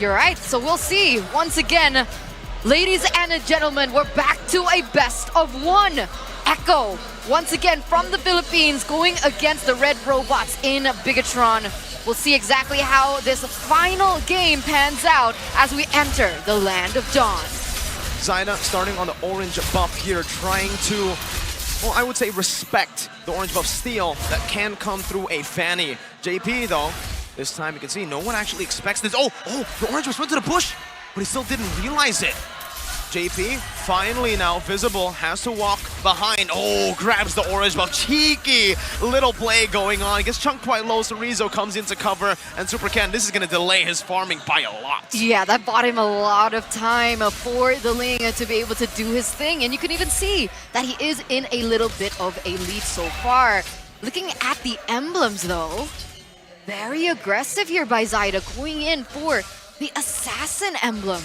You're right. So we'll see. Once again, ladies and gentlemen, we're back to a best of one. Echo, once again from the Philippines, going against the Red Robots in Bigatron. We'll see exactly how this final game pans out as we enter the Land of Dawn. Zaida starting on the orange buff here, trying to, well, I would say respect the orange buff steal that can come through a Fanny. JP, though, this time you can see no one actually expects this. Oh, the orange was went to the bush, but he still didn't realize it. JP, finally now visible, has to walk behind. Oh, grabs the orange buff. Cheeky little play going on. He gets chunked quite low, so Rizzo comes into cover, and Super Ken, this is going to delay his farming by a lot. Yeah, that bought him a lot of time for the Ling to be able to do his thing, and you can even see that he is in a little bit of a lead so far. Looking at the emblems, though, very aggressive here by Zaida, going in for the Assassin emblem.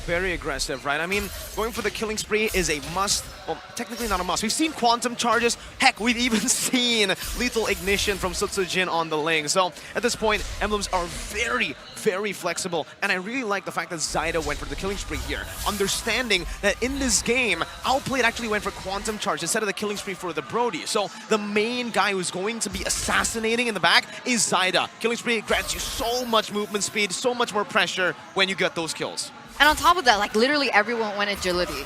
Very aggressive, right? I mean, going for the killing spree is a must. Well, technically not a must. We've seen quantum charges. Heck, we've even seen lethal ignition from Sutsujin on the Ling. So at this point, emblems are very flexible. And I really like the fact that Zaida went for the killing spree here. Understanding that in this game, Outplayed actually went for quantum charge instead of the killing spree for the Brody. So the main guy who's going to be assassinating in the back is Zaida. Killing spree grants you so much movement speed, so much more pressure when you get those kills. And on top of that, like literally everyone went agility.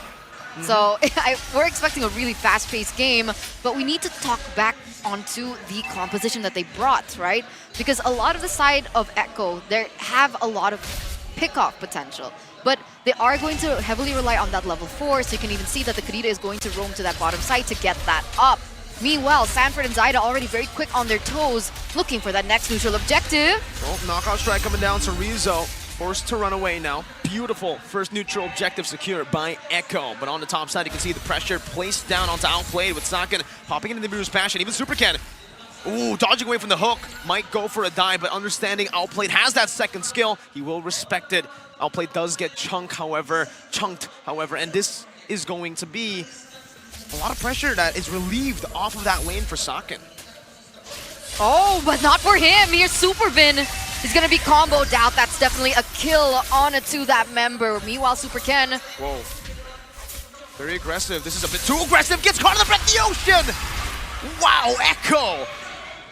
So we're expecting a really fast-paced game, but we need to talk back onto the composition that they brought, right? Because a lot of the side of Echo, they have a lot of pick-off potential, but they are going to heavily rely on that level 4, so you can even see that the Kadita is going to roam to that bottom side to get that up. Meanwhile, Sanford and Zaida already very quick on their toes, looking for that next neutral objective. Oh, knockout strike coming down to Rizzo. Forced to run away now. Beautiful first neutral objective secured by Echo. But on the top side, you can see the pressure placed down onto Outplayed with Saken popping into the Bruce Passion. Even Super Ken, ooh, dodging away from the hook. Might go for a dive, but understanding Outplayed has that second skill, he will respect it. Outplayed does get chunked, however, and this is going to be a lot of pressure that is relieved off of that lane for Saken. Oh, but not for him. Here's Supervin. He's going to be comboed out. That's definitely a kill onto that member. Meanwhile, Super Ken. Whoa. Very aggressive. This is a bit too aggressive. Gets caught in the breath of the ocean. Wow, Echo.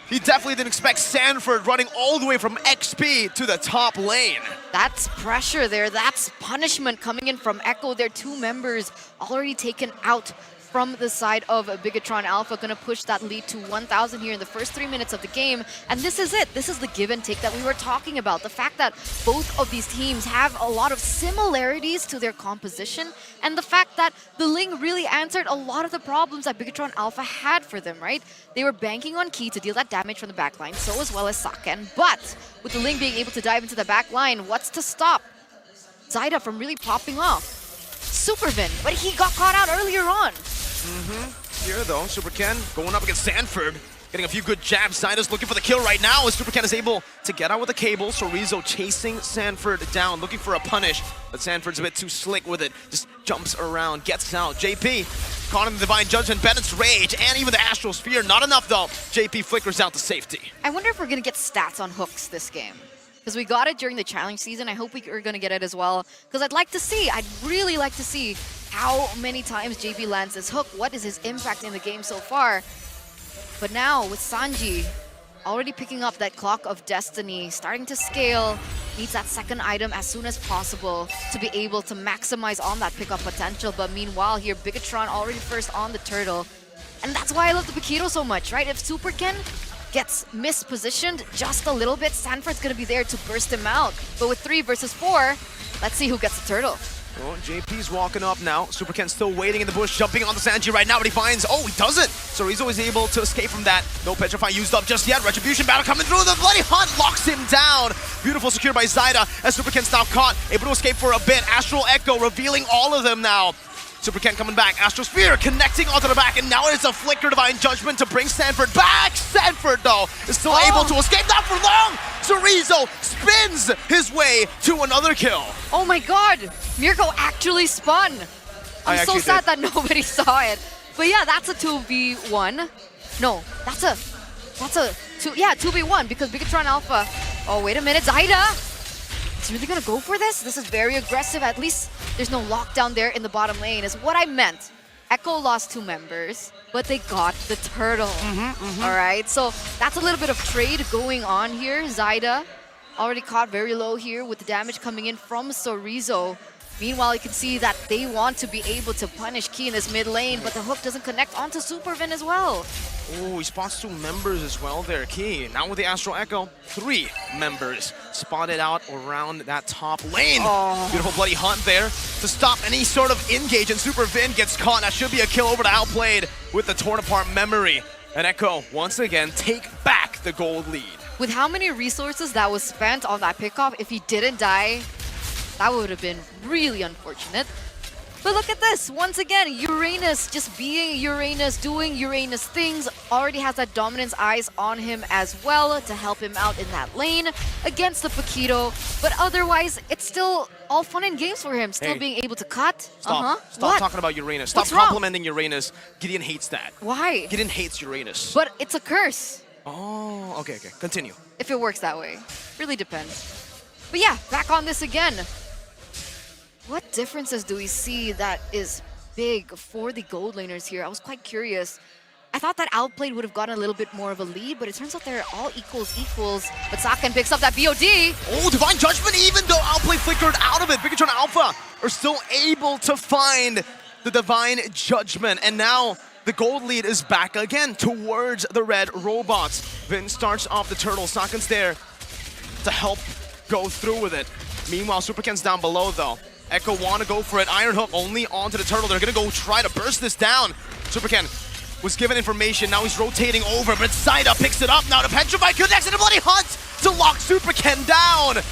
He definitely didn't expect Sanford running all the way from XP to the top lane. That's pressure there. That's punishment coming in from Echo. Their two members already taken out from the side of Bigatron Alpha, going to push that lead to 1,000 here in the first 3 minutes of the game. And this is it. This is the give and take that we were talking about. The fact that both of these teams have a lot of similarities to their composition, and the fact that the Ling really answered a lot of the problems that Bigatron Alpha had for them, right? They were banking on Key to deal that damage from the backline, so as well as Saken. But with the Ling being able to dive into the backline, what's to stop Zaida from really popping off? Supervin, but he got caught out earlier on. Here though, Super Ken going up against Sanford, getting a few good jabs. Zaida's looking for the kill right now as Super Ken is able to get out with the cable. So Rizzo chasing Sanford down, looking for a punish, but Sanford's a bit too slick with it. Just jumps around, gets out. JP caught in the Divine Judgment, Bennett's Rage, and even the Astral Sphere. Not enough though. JP flickers out to safety. I wonder if we're gonna get stats on hooks this game, because we got it during the challenge season. I hope we're going to get it as well, because I'd really like to see how many times JP lands this hook. What is his impact in the game so far? But now with Sanji already picking up that Clock of Destiny, starting to scale, needs that second item as soon as possible to be able to maximize on that pickup potential. But meanwhile here, Bigatron already first on the turtle. And that's why I love the Paquito so much, right? If Super Ken gets mispositioned just a little bit, Sanford's gonna be there to burst him out. But with 3 versus 4, let's see who gets the turtle. Well, JP's walking up now. Super Ken's still waiting in the bush, jumping on the Sanji right now, but he finds, oh, he doesn't! So he's always able to escape from that. No Petrify used up just yet. Retribution battle coming through. The Bloody Hunt locks him down. Beautiful secure by Zaida as Super Ken's now caught, able to escape for a bit. Astral Echo revealing all of them now. Super Ken coming back, Astral Spear connecting onto the back, and now it's a Flicker Divine Judgment to bring Sanford back. Sanford, though, is still able to escape, not for long! Rizzo spins his way to another kill. Oh my god, Mirko actually spun. I'm so sad that nobody saw it. But yeah, that's a 2v1. No, that's a 2v1 because Bigatron Alpha. Oh, wait a minute, Zaida he's really gonna go for this? This is very aggressive. At least there's no lockdown there in the bottom lane, is what I meant. Echo lost 2 members, but they got the turtle. All right, so that's a little bit of trade going on here. Zyda already caught very low here with the damage coming in from Sorizo. Meanwhile, you can see that they want to be able to punish Key in this mid lane, but the hook doesn't connect onto Supervin as well. Oh, he spots 2 members as well there, Key. Now with the Astral Echo, 3 members spotted out around that top lane. Oh. Beautiful bloody hunt there to stop any sort of engage, and Supervin gets caught. That should be a kill over to Outplayed with the torn apart memory. And Echo, once again, take back the gold lead. With how many resources that was spent on that pickoff, if he didn't die, that would have been really unfortunate. But look at this, once again, Uranus just being Uranus, doing Uranus things, already has that dominance eyes on him as well to help him out in that lane against the Paquito. But otherwise, it's still all fun and games for him, still being able to cut. Stop What? talking about Uranus. Stop What's wrong? complimenting Uranus. Gideon hates that. Why? Gideon hates Uranus. But it's a curse, Oh, okay. Continue. if it works that way. Really depends. But yeah, back on this again. What differences do we see that is big for the gold laners here? I was quite curious. I thought that Outplayed would have gotten a little bit more of a lead, but it turns out they're all equals. But Saken picks up that BOD. Oh, Divine Judgment, even though Outplay flickered out of it, Bigatron Alpha are still able to find the Divine Judgment. And now the gold lead is back again towards the red robots. Vin starts off the turtle. Saken's there to help go through with it. Meanwhile, Superken's down below though. Echo want to go for it. Iron Hook only onto the turtle. They're going to go try to burst this down. Superken was given information. Now he's rotating over, but Zyda picks it up now to Petrify. Connects and a bloody hunt to lock Superken down.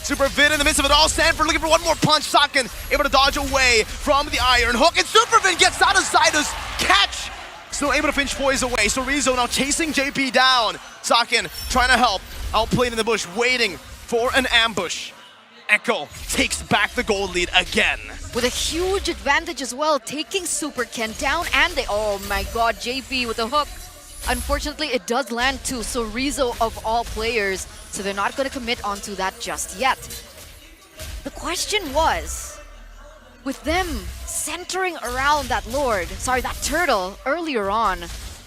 Supervin in the midst of it all. Sanford looking for one more punch. Saken able to dodge away from the Iron Hook. And Supervin gets out of Zyda's catch. Still able to pinch poise away. So Rizzo now chasing JP down. Saken trying to help. Outplayed in the bush, waiting for an ambush. Echo takes back the gold lead again. With a huge advantage as well, taking Superken down, and oh my god, JP with a hook. Unfortunately, it does land to Sorizo of all players, so they're not going to commit onto that just yet. The question was, with them centering around that that turtle earlier on,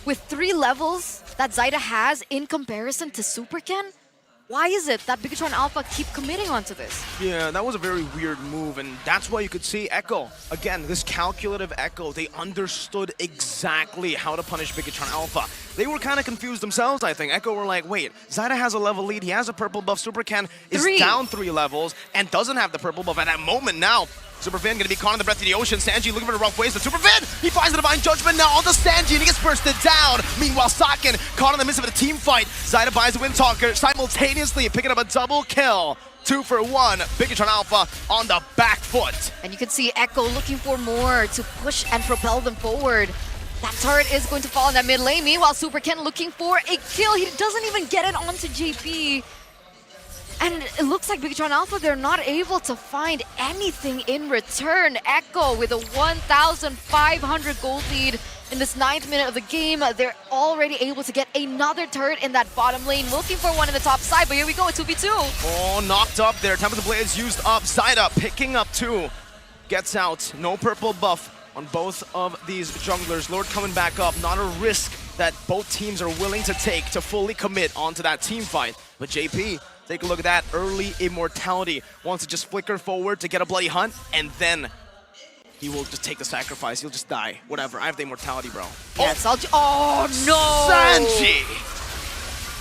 with 3 levels that Zyda has in comparison to Superken, why is it that Bigatron Alpha keep committing onto this? Yeah, that was a very weird move, and that's why you could see Echo. Again, this calculative Echo, they understood exactly how to punish Bigatron Alpha. They were kind of confused themselves, I think. Echo were like, wait, Zyda has a level lead, he has a purple buff, Superken is down 3 levels and doesn't have the purple buff at that moment now. Supervin gonna be caught in the breath of the ocean. Sanji looking for the rough ways, but Supervin, he finds the Divine Judgment now on the Sanji and he gets bursted down. Meanwhile, Saken caught in the midst of a team fight. Zyda buys the Windtalker simultaneously, picking up a double kill. 2 for 1, Bigatron Alpha on the back foot. And you can see Echo looking for more to push and propel them forward. That turret is going to fall in that mid lane. Meanwhile, Superken looking for a kill. He doesn't even get it onto JP. And it looks like Bigatron Alpha, they're not able to find anything in return. Echo with a 1,500 gold lead in this 9th minute of the game. They're already able to get another turret in that bottom lane, looking for one in the top side, but here we go, a 2v2. Oh, knocked up there. Time of the Blades used up. Zyda picking up 2. Gets out. No purple buff on both of these junglers. Lord coming back up. Not a risk that both teams are willing to take to fully commit onto that team fight. But JP, take a look at that early immortality. Wants to just flicker forward to get a bloody hunt, and then he will just take the sacrifice. He'll just die. Whatever. I have the immortality, bro. Yes, oh no! Sanji!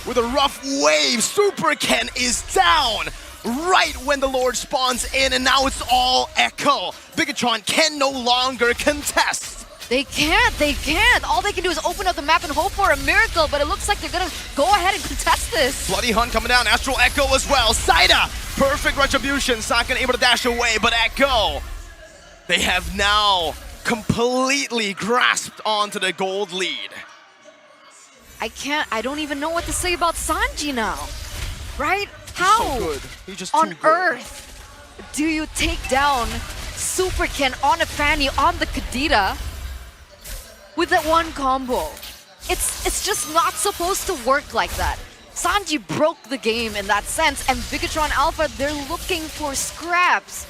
With a rough wave, Superken is down right when the Lord spawns in, and now it's all Echo. Bigatron can no longer contest. They can't. All they can do is open up the map and hope for a miracle, but it looks like they're gonna go ahead and contest this. Bloody Hunt coming down, Astral Echo as well. Zyda, perfect retribution. Saken able to dash away, but Echo, they have now completely grasped onto the gold lead. I don't even know what to say about Sanji now, right? How So good. He's just too on good. earth do you take down Superken on a Fanny on the Kadita with that one combo? It's just not supposed to work like that. Sanji broke the game in that sense, and Bigatron Alpha, they're looking for scraps.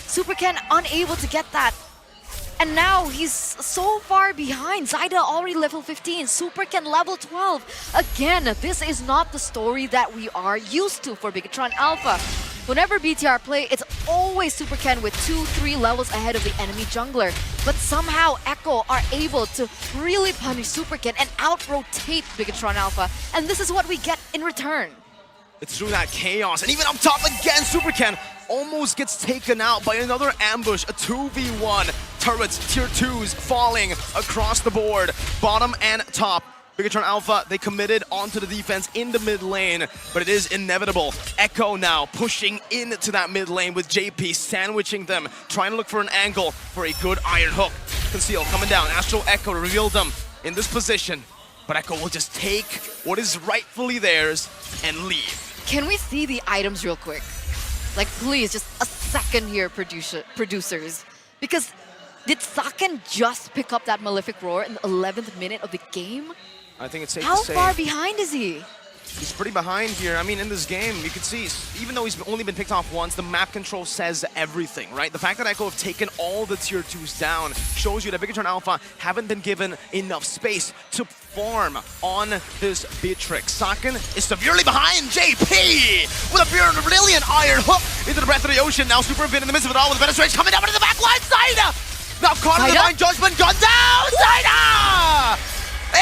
Super Ken unable to get that. And now he's so far behind. Zyda already level 15, Super Ken level 12. Again, this is not the story that we are used to for Bigatron Alpha. Whenever BTR play, it's always Super Ken with 2-3 levels ahead of the enemy jungler. But somehow Echo are able to really punish Super Ken and out-rotate Bigatron Alpha. And this is what we get in return. It's through that chaos, and even up top again, Super Ken almost gets taken out by another ambush, a 2v1. Turrets, tier 2s falling across the board, bottom and top. Bigatron Alpha, they committed onto the defense in the mid lane, but it is inevitable. Echo now pushing into that mid lane with JP sandwiching them, trying to look for an angle for a good Iron Hook. Conceal coming down, Astral Echo to reveal them in this position, but Echo will just take what is rightfully theirs and leave. Can we see the items real quick? Like, please, just a second here, producers. Because did Saken just pick up that Malefic Roar in the 11th minute of the game? I think it's safe How to say far behind is he? he's pretty behind here. I mean, in this game, you can see, even though he's only been picked off once, the map control says everything, right? The fact that Echo have taken all the tier 2s down shows you that Bigatron Alpha haven't been given enough space to farm on this Beatrix. Saken is severely behind JP with a brilliant Iron Hook into the breath of the ocean. Now Super Vid in the midst of it all with a better stretch coming down into the back line. Zyda! Now caught in the Divine Judgment, gone down! Zyda!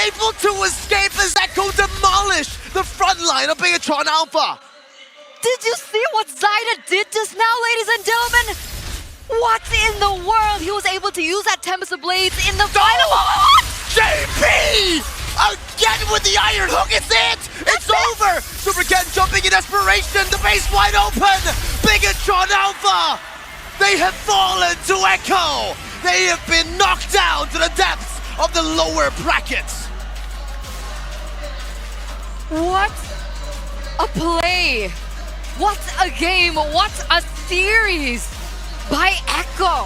Able to escape as Echo demolished the front line of Bigatron Alpha. Did you see what Zyda did just now, ladies and gentlemen? What in the world? He was able to use that Tempest of Blades in the final. What? JP! Again with the Iron Hook, it's it! It's over! Super Ken jumping in desperation, the base wide open! Bigatron Alpha! They have fallen to Echo! They have been knocked down to the depths of the lower brackets! What a play! What a game! What a series by Echo!